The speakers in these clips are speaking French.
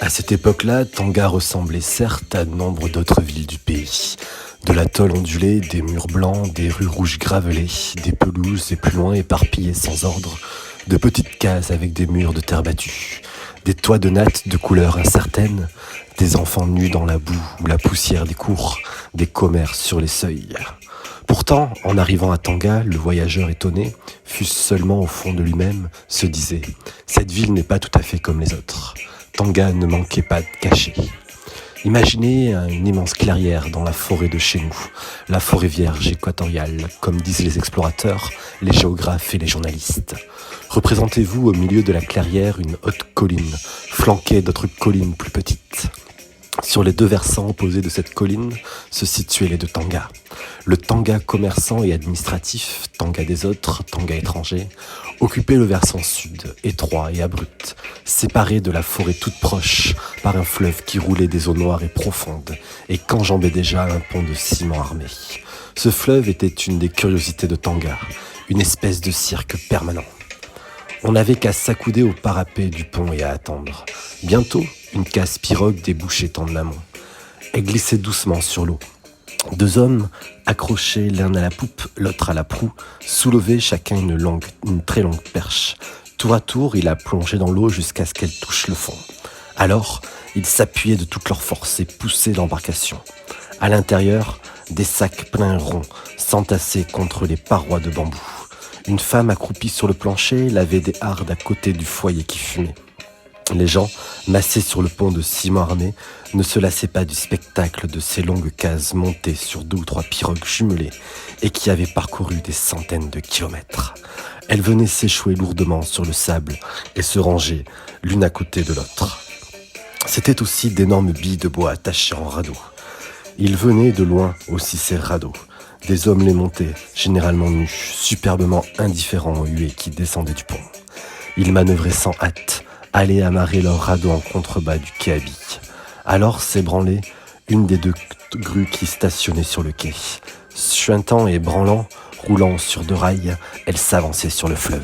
À cette époque-là, Tanga ressemblait certes à nombre d'autres villes du pays. De l'atoll ondulé, des murs blancs, des rues rouges gravelées, des pelouses et plus loin éparpillées sans ordre, de petites cases avec des murs de terre battue, des toits de nattes de couleur incertaine, des enfants nus dans la boue ou la poussière des cours, des commerces sur les seuils. Pourtant, en arrivant à Tanga, le voyageur étonné, fût-ce seulement au fond de lui-même, se disait « Cette ville n'est pas tout à fait comme les autres ». Tanga ne manquait pas de cachets. Imaginez une immense clairière dans la forêt de chez nous, la forêt vierge équatoriale, comme disent les explorateurs, les géographes et les journalistes. Représentez-vous au milieu de la clairière une haute colline, flanquée d'autres collines plus petites. Sur les deux versants opposés de cette colline se situaient les deux Tangas. Le Tanga commerçant et administratif, Tanga des autres, Tanga étranger, occupait le versant sud, étroit et abrupt, séparé de la forêt toute proche par un fleuve qui roulait des eaux noires et profondes et qu'enjambait déjà un pont de ciment armé. Ce fleuve était une des curiosités de Tanga, une espèce de cirque permanent. On n'avait qu'à s'accouder au parapet du pont et à attendre. Bientôt, une case pirogue débouchait en amont. Elle glissait doucement sur l'eau. Deux hommes, accrochés l'un à la poupe, l'autre à la proue, soulevaient chacun une très longue perche. Tour à tour, ils la plongeaient dans l'eau jusqu'à ce qu'elle touche le fond. Alors, ils s'appuyaient de toute leur force et poussaient l'embarcation. À l'intérieur, des sacs pleins ronds s'entassaient contre les parois de bambou. Une femme accroupie sur le plancher lavait des hardes à côté du foyer qui fumait. Les gens, massés sur le pont de ciment armé, ne se lassaient pas du spectacle de ces longues cases montées sur 2 ou 3 pirogues jumelées et qui avaient parcouru des centaines de kilomètres. Elles venaient s'échouer lourdement sur le sable et se ranger l'une à côté de l'autre. C'étaient aussi d'énormes billes de bois attachées en radeaux. Ils venaient de loin aussi ces radeaux. Des hommes les montaient, généralement nus, superbement indifférents aux huées qui descendaient du pont. Ils manœuvraient sans hâte, allaient amarrer leur radeau en contrebas du quai à billes. Alors s'ébranlait une des 2 grues qui stationnaient sur le quai. Chuintant et branlant, roulant sur 2 rails, elle s'avançait sur le fleuve.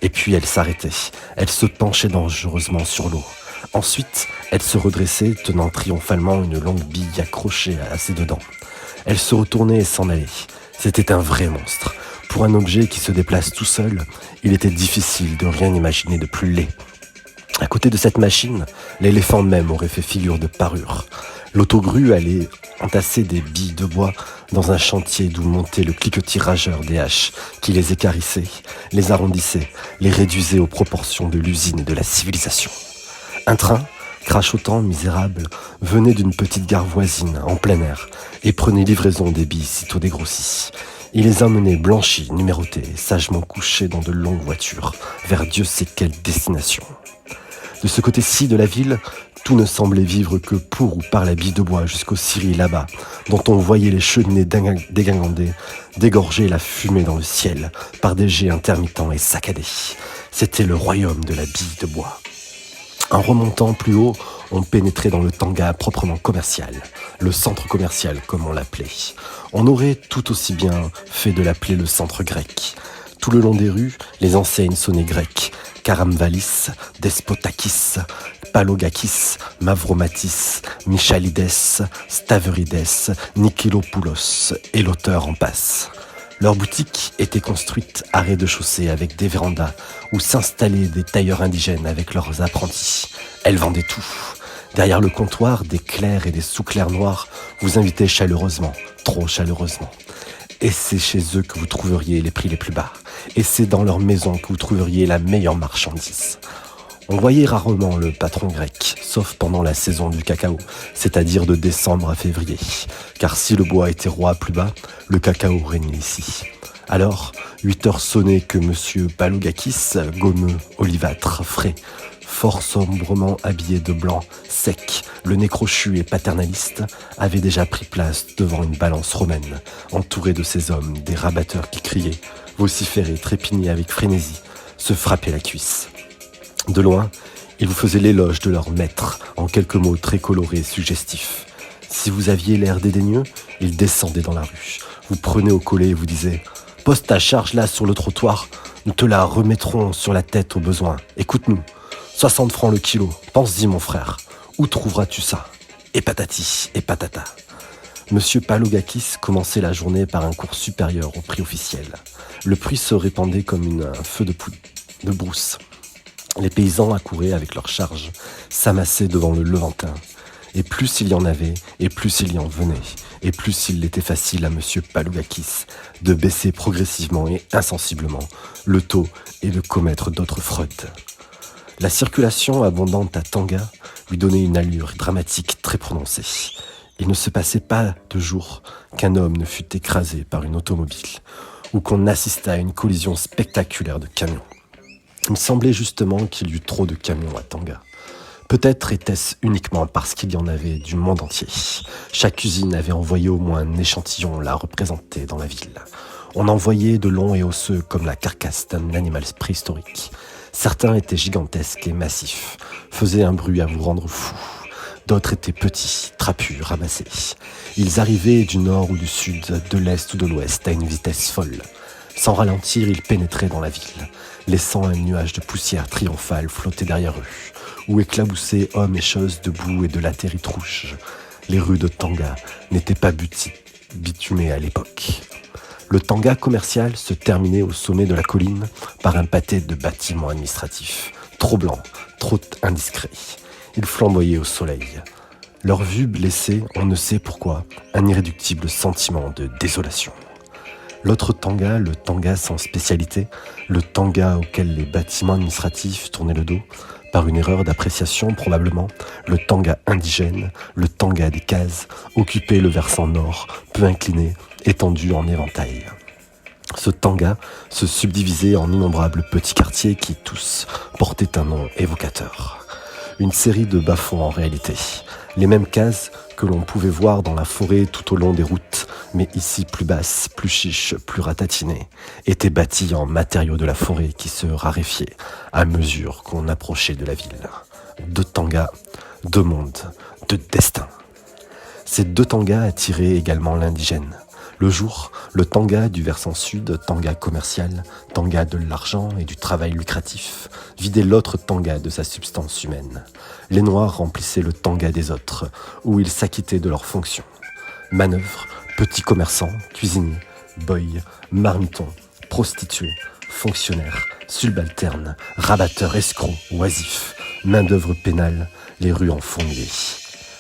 Et puis elle s'arrêtait, elle se penchait dangereusement sur l'eau. Ensuite, elle se redressait, tenant triomphalement une longue bille accrochée à ses 2 dents. Elle se retournait et s'en allait. C'était un vrai monstre. Pour un objet qui se déplace tout seul, il était difficile de rien imaginer de plus laid. À côté de cette machine, l'éléphant même aurait fait figure de parure. L'autogrue allait entasser des billes de bois dans un chantier d'où montait le cliquetis rageur des haches qui les écarissait, les arrondissait, les réduisait aux proportions de l'usine et de la civilisation. Un train, crachotant, misérable, venait d'une petite gare voisine, en plein air, et prenait livraison des billes sitôt dégrossies. Il les emmenait blanchies, numérotées, sagement couchées dans de longues voitures, vers Dieu sait quelle destination. De ce côté-ci de la ville, tout ne semblait vivre que pour ou par la bille de bois jusqu'aux scieries là-bas, dont on voyait les cheminées dégingandées, dégorger la fumée dans le ciel par des jets intermittents et saccadés. C'était le royaume de la bille de bois. En remontant plus haut, on pénétrait dans le Tanga proprement commercial, le centre commercial comme on l'appelait. On aurait tout aussi bien fait de l'appeler le centre grec. Tout le long des rues, les enseignes sonnaient grecques. Karamvalis, Despotakis, Palogakis, Mavromatis, Michalides, Staverides, Nikelopoulos et l'auteur en passe. Leurs boutiques étaient construites à rez-de-chaussée avec des vérandas où s'installaient des tailleurs indigènes avec leurs apprentis. Elles vendaient tout. Derrière le comptoir, des clercs et des sous-clercs noirs vous invitaient chaleureusement, trop chaleureusement. Et c'est chez eux que vous trouveriez les prix les plus bas. Et c'est dans leur maison que vous trouveriez la meilleure marchandise. On voyait rarement le patron grec, sauf pendant la saison du cacao, c'est-à-dire de décembre à février. Car si le bois était roi plus bas, le cacao régnait ici. Alors, 8 heures sonnaient que monsieur Palogakis, gommeux, olivâtre, frais, fort sombrement habillé de blanc, sec, le nez crochu et paternaliste, avait déjà pris place devant une balance romaine, entouré de ces hommes, des rabatteurs qui criaient, vociféraient, trépignaient avec frénésie, se frappaient la cuisse. De loin, ils vous faisaient l'éloge de leur maître, en quelques mots très colorés et suggestifs. Si vous aviez l'air dédaigneux, ils descendaient dans la rue, vous prenaient au collet et vous disaient « Pose ta charge là sur le trottoir, nous te la remettrons sur la tête au besoin. Écoute-nous, 60 francs le kilo, pense-y mon frère. Où trouveras-tu ça ? Et patati, et patata. Monsieur Palougakis commençait la journée par un cours supérieur au prix officiel. Le prix se répandait comme un feu de brousse. Les paysans accouraient avec leurs charges, s'amassaient devant le Levantin. Et plus il y en avait, et plus il y en venait, et plus il était facile à monsieur Palougakis de baisser progressivement et insensiblement le taux et de commettre d'autres fraudes. La circulation abondante à Tanga lui donnait une allure dramatique très prononcée. Il ne se passait pas de jour qu'un homme ne fût écrasé par une automobile ou qu'on assistât à une collision spectaculaire de camions. Il semblait justement qu'il y eût trop de camions à Tanga. Peut-être était-ce uniquement parce qu'il y en avait du monde entier. Chaque usine avait envoyé au moins un échantillon la représenter dans la ville. On en voyait de longs et osseux comme la carcasse d'un animal préhistorique. Certains étaient gigantesques et massifs, faisaient un bruit à vous rendre fou. D'autres étaient petits, trapus, ramassés. Ils arrivaient du nord ou du sud, de l'est ou de l'ouest à une vitesse folle. Sans ralentir, ils pénétraient dans la ville, laissant un nuage de poussière triomphale flotter derrière eux, où éclaboussaient hommes et choses de boue et de latérite rouge. Les rues de Tanga n'étaient pas bitumées à l'époque. Le Tanga commercial se terminait au sommet de la colline par un pâté de bâtiments administratifs, trop blancs, trop indiscrets. Ils flamboyaient au soleil. Leur vue laissait, on ne sait pourquoi, un irréductible sentiment de désolation. L'autre Tanga, le Tanga sans spécialité, le Tanga auquel les bâtiments administratifs tournaient le dos, par une erreur d'appréciation probablement, le Tanga indigène, le Tanga des cases, occupait le versant nord, peu incliné, étendu en éventail. Ce Tanga se subdivisait en innombrables petits quartiers qui tous portaient un nom évocateur. Une série de bas-fonds en réalité, les mêmes cases que l'on pouvait voir dans la forêt tout au long des routes, mais ici plus basses, plus chiches, plus ratatinées, étaient bâties en matériaux de la forêt qui se raréfiaient à mesure qu'on approchait de la ville. Deux Tangas, deux mondes, deux destins. Ces deux Tangas attiraient également l'indigène. Le jour, le Tanga du versant sud, Tanga commercial, Tanga de l'argent et du travail lucratif, vidait l'autre Tanga de sa substance humaine. Les Noirs remplissaient le Tanga des autres, où ils s'acquittaient de leurs fonctions. Manœuvres, petits commerçants, cuisiniers, boys, marmitons, prostituées, fonctionnaires, subalternes, rabatteurs, escrocs, oisifs, main-d'œuvre pénale, les rues en fourmillé.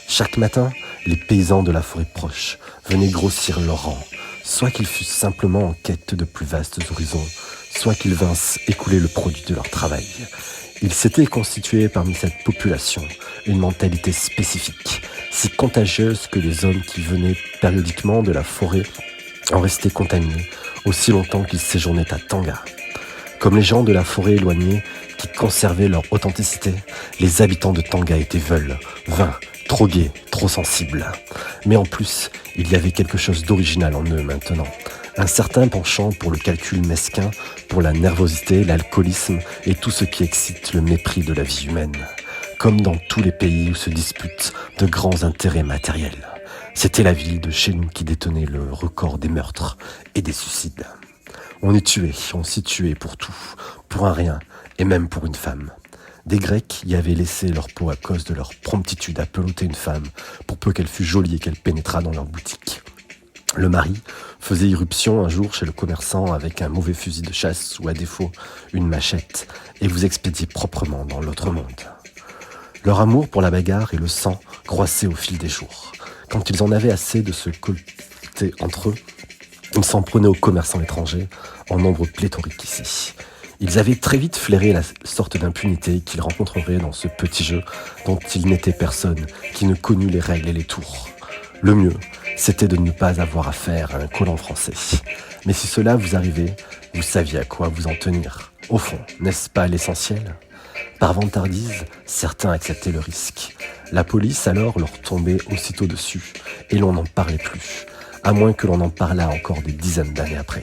Chaque matin, les paysans de la forêt proche venaient grossir leurs rangs, soit qu'ils fussent simplement en quête de plus vastes horizons, soit qu'ils vinssent écouler le produit de leur travail. Il s'était constitué parmi cette population une mentalité spécifique, si contagieuse que les hommes qui venaient périodiquement de la forêt en restaient contaminés aussi longtemps qu'ils séjournaient à Tanga. Comme les gens de la forêt éloignée qui conservaient leur authenticité, les habitants de Tanga étaient veuls, vains, trop gais, trop sensibles. Mais en plus, il y avait quelque chose d'original en eux maintenant. Un certain penchant pour le calcul mesquin, pour la nervosité, l'alcoolisme et tout ce qui excite le mépris de la vie humaine. Comme dans tous les pays où se disputent de grands intérêts matériels. C'était la ville de chez nous qui détenait le record des meurtres et des suicides. On s'y tuait pour tout, pour un rien et même pour une femme. Des Grecs y avaient laissé leur peau à cause de leur promptitude à peloter une femme, pour peu qu'elle fût jolie et qu'elle pénétrât dans leur boutique. Le mari faisait irruption un jour chez le commerçant avec un mauvais fusil de chasse ou à défaut une machette et vous expédiait proprement dans l'autre monde. Leur amour pour la bagarre et le sang croissait au fil des jours. Quand ils en avaient assez de se colter entre eux, ils s'en prenaient aux commerçants étrangers en nombre pléthorique ici. Ils avaient très vite flairé la sorte d'impunité qu'ils rencontreraient dans ce petit jeu dont il n'était personne qui ne connût les règles et les tours. Le mieux, c'était de ne pas avoir affaire à un colon français. Mais si cela vous arrivait, vous saviez à quoi vous en tenir. Au fond, n'est-ce pas l'essentiel ? Par vantardise, certains acceptaient le risque. La police alors leur tombait aussitôt dessus et l'on n'en parlait plus, à moins que l'on en parlât encore des dizaines d'années après.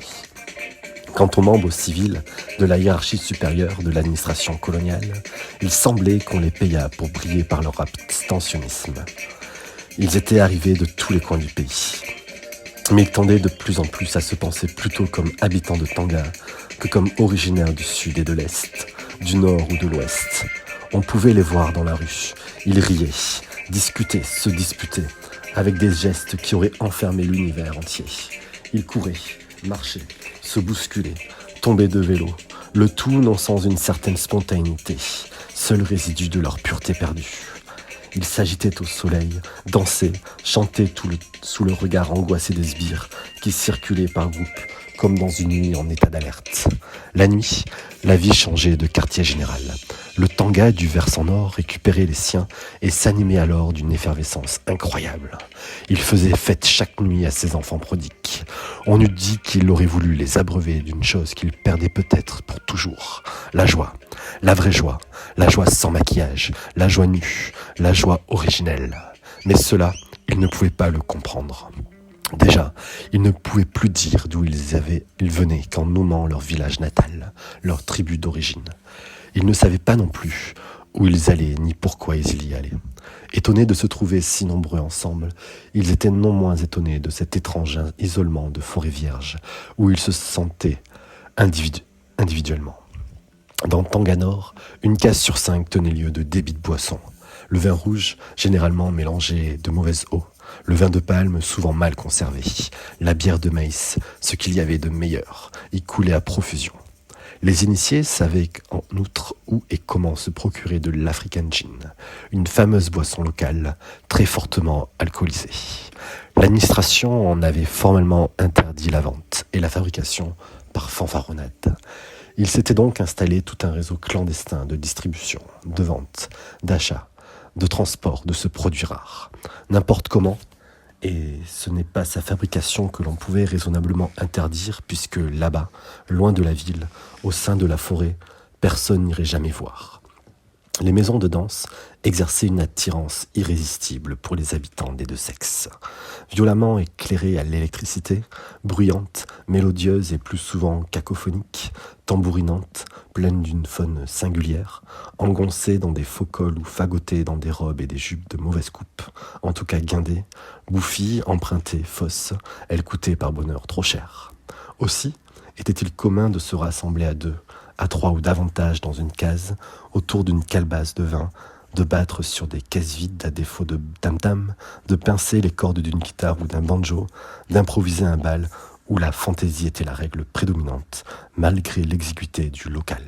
Quant aux membres civils de la hiérarchie supérieure de l'administration coloniale, il semblait qu'on les payât pour briller par leur abstentionnisme. Ils étaient arrivés de tous les coins du pays. Mais ils tendaient de plus en plus à se penser plutôt comme habitants de Tanga que comme originaires du sud et de l'est, du nord ou de l'ouest. On pouvait les voir dans la rue. Ils riaient, discutaient, se disputaient, avec des gestes qui auraient enfermé l'univers entier. Ils couraient, marchaient, se bousculaient, tombaient de vélo, le tout non sans une certaine spontanéité, seul résidu de leur pureté perdue. Ils s'agitaient au soleil, dansaient, chantaient sous le regard angoissé des sbires qui circulaient par groupes comme dans une nuit en état d'alerte. La nuit, la vie changeait de quartier général. Le tanga du versant nord récupérait les siens et s'animait alors d'une effervescence incroyable. Il faisait fête chaque nuit à ses enfants prodigues. On eût dit qu'il aurait voulu les abreuver d'une chose qu'il perdait peut-être pour toujours. La joie, la vraie joie, la joie sans maquillage, la joie nue, la joie originelle. Mais cela, il ne pouvait pas le comprendre. Déjà, ils ne pouvaient plus dire d'où ils venaient qu'en nommant leur village natal, leur tribu d'origine. Ils ne savaient pas non plus où ils allaient ni pourquoi ils y allaient. Étonnés de se trouver si nombreux ensemble, ils étaient non moins étonnés de cet étrange isolement de forêt vierge où ils se sentaient individuellement. Dans Tanganor, une case sur 5 tenait lieu de débit de boisson. Le vin rouge, généralement mélangé de mauvaise eau. Le vin de palme, souvent mal conservé. La bière de maïs, ce qu'il y avait de meilleur, y coulait à profusion. Les initiés savaient en outre où et comment se procurer de l'African Gin, une fameuse boisson locale très fortement alcoolisée. L'administration en avait formellement interdit la vente et la fabrication par fanfaronnade. Il s'était donc installé tout un réseau clandestin de distribution, de vente, d'achat, de transport de ce produit rare, n'importe comment, et ce n'est pas sa fabrication que l'on pouvait raisonnablement interdire, puisque là-bas, loin de la ville, au sein de la forêt, personne n'irait jamais voir. Les maisons de danse exerçaient une attirance irrésistible pour les habitants des deux sexes. Violemment éclairées à l'électricité, bruyantes, mélodieuses et plus souvent cacophoniques, tambourinantes, pleines d'une faune singulière, engoncées dans des faux cols ou fagotées dans des robes et des jupes de mauvaise coupe, en tout cas guindées, bouffies, empruntées, fausses, elles coûtaient par bonheur trop cher. Aussi, était-il commun de se rassembler à deux, à trois ou davantage dans une case, autour d'une calebasse de vin, de battre sur des caisses vides à défaut de tam-tam, de pincer les cordes d'une guitare ou d'un banjo, d'improviser un bal où la fantaisie était la règle prédominante, malgré l'exiguïté du local.